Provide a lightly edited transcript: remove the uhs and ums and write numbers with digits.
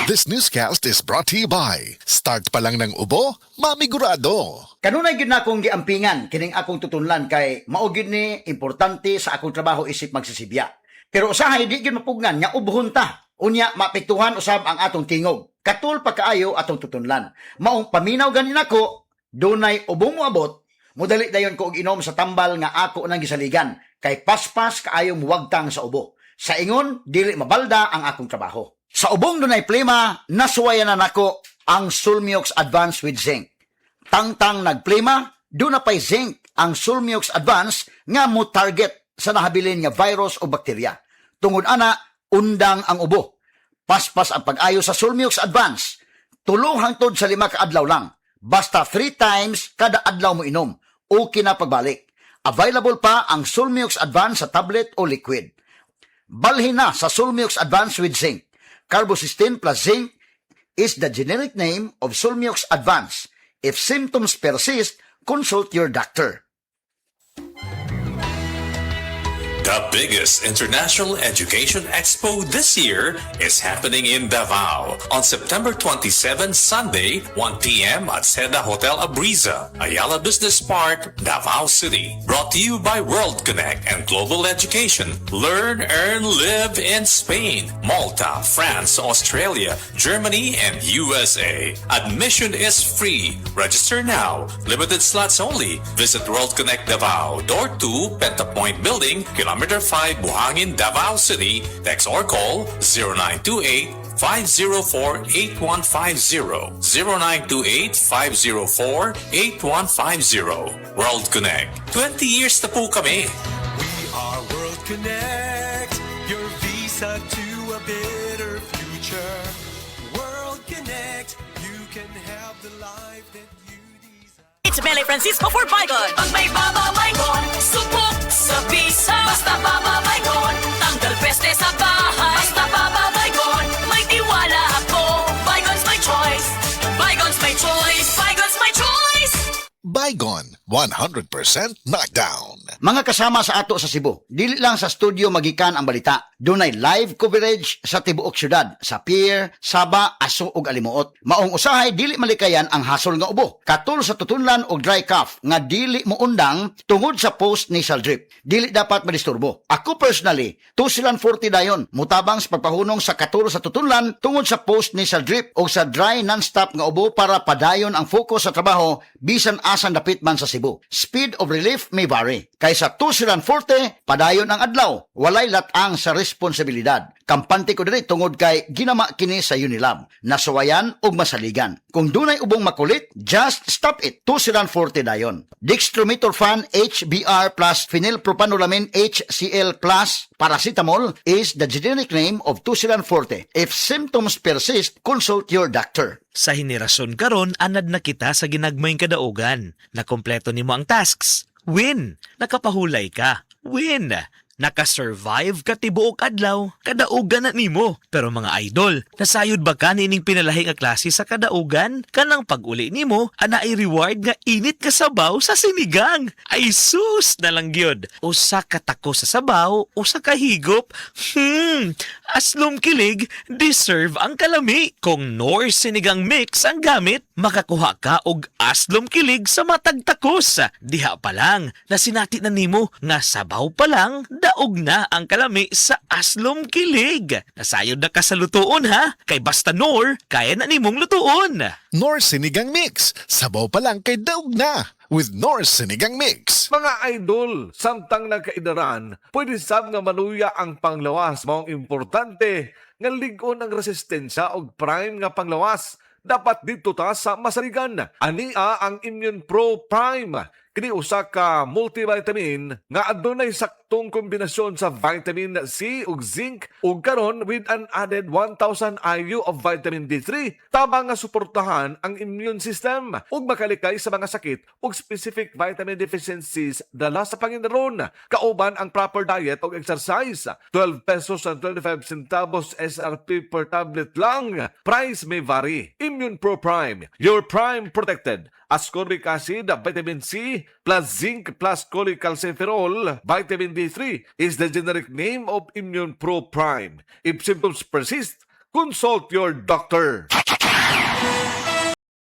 This newscast is brought to you by Start pa lang ng ubo, mamigurado. Kanunay gyud na akong giampingan kining akong tutunlan kay mao gyud ni importante sa akong trabaho isip magsisibya. Pero usahay di gyud mapugnan nya ubhon ta. Unya mapektuhan usab ang atong tingog. Katul pa kaayo atong tutunlan. Maong paminaw ganin ako, dunay ubong moabot, mudali dayon ko og inom sa tambal nga ako nang gisaligan kay paspas kaayo muwagtang sa ubo. Sa ingon dili mabalda ang akong trabaho. Sa ubong dunay plema, nasuwayan na nako ang Sulmiox Advance with Zinc. Tangtang nagplema, doon na pa'y zinc ang Sulmiox Advance nga mo target sa nahabilin nga virus o bakterya. Tungod ana, undang ang ubo. Paspas ang pag-ayo sa Sulmiox Advance. Tulong hangtod sa 5 kaadlaw lang. Basta 3 times kada adlaw mo inom. Okay na pagbalik. Available pa ang Sulmiox Advance sa tablet o liquid. Balhin na sa Sulmiox Advance with Zinc. Carbocysteine plus zinc is the generic name of Sulmiox Advance. If symptoms persist, consult your doctor. The biggest international education expo this year is happening in Davao on September 27, Sunday, 1 p.m. at Seda Hotel Abriza, Ayala Business Park, Davao City. Brought to you by World Connect and Global Education. Learn, earn, live in Spain, Malta, France, Australia, Germany, and USA. Admission is free. Register now. Limited slots only. Visit World Connect Davao, Door 2, Pentapoint Building, Kilometer 5, Buhangin, Davao City. Text or call 0928-504-8150. 0928-504-8150. World Connect. 20 years na po kami. We are World Connect, your visa to a better future. World Connect, you can have the life that you desire. It's Mele Francisco for Bygone. Pag may Baba Bygone, subok sa visa. Basta Baba Bygone, tanggal peste sa bahay. Basta Baba Bygone, may tiwala ako. Bygone's my choice. Bygone's my choice. Bygone's my choice. Bygone, 100% knockdown. Mga kasama sa ato sa Cebu, dili lang sa studio magikan ang balita. Dunay live coverage sa tibuok syudad, sa pier, Saba, Aso ug Alimuot. Maong usahay dili malikayan ang hasol nga ubo. Katul sa tutunlan og dry cough nga dili mo undang tungod sa post-nasal drip. Dili dapat madisturbo. Ako personally, 240 dayon mutabang sa pagpahunong sa katul sa tutunlan tungod sa post-nasal drip o sa dry non-stop nga ubo para padayon ang focus sa trabaho bisan asan dapit man sa Cebu. Speed of relief may vary. Kaysa 240, padayon ang adlaw. Walay latang sa responsibilidad. Kampante ko diri tungod kay ginama kini sa Unilab. Nasuwayan og masaligan. Kung dunay ubong makulit, just stop it. 240 dayon. Dextromethorphan HBr plus phenylpropanolamin HCl plus paracetamol is the generic name of 240. If symptoms persist, consult your doctor. Sa henerasyon karon anad na kita sa ginagmayng kadaugan. Nakompleto nimo ang tasks. Win! Nakapahulay ka. Win! Nakasurvive ka tibuok adlaw, kadaugan na nimo. Pero mga idol, nasayod ba ka nining pinalahi nga klase sa kadaugan? Kanang pag-uli nimo, ana ay reward nga init ka sabaw sa sinigang. Ay sus na lang gyud. Usa ka tako sa sabaw, usa ka higop. Aslom kilig, deserve ang kalami. Kung Norse sinigang mix ang gamit, makakuha ka og aslom kilig sa matag takos. Diha pa lang, nasinati na nimo nga sabaw pa lang, daog na ang kalami sa aslom kilig. Nasayod na ka sa lutuon ha, kay basta Nor, kaya na nimong lutuon. Norse Sinigang Mix, sabaw pa lang kay daog na. With Norse Sinigang Mix. Mga idol, samtang nagkaidaran, pwede sab nga maluya ang panglawas. Maong importante nga ligon ang resistensya og prime nga panglawas. Dapat dito ta sa masaligan. Ania ang Immune Pro Prime. Kini usa ka multivitamin nga adunay saktong kombinasyon sa vitamin C ug zinc ug karon with an added 1,000 IU of vitamin D3 tabang nga suportahan ang immune system ug makalikay sa mga sakit ug specific vitamin deficiencies dala sa Panginoon. Kauban ang proper diet ug exercise. 12 pesos and 25 centavos SRP per tablet lang. Price may vary. Immune Pro Prime, your prime protected. Ascorbic acid, vitamin C, plus zinc, plus cholecalciferol, vitamin D3 is the generic name of Immune Pro Prime. If symptoms persist, Consult your doctor.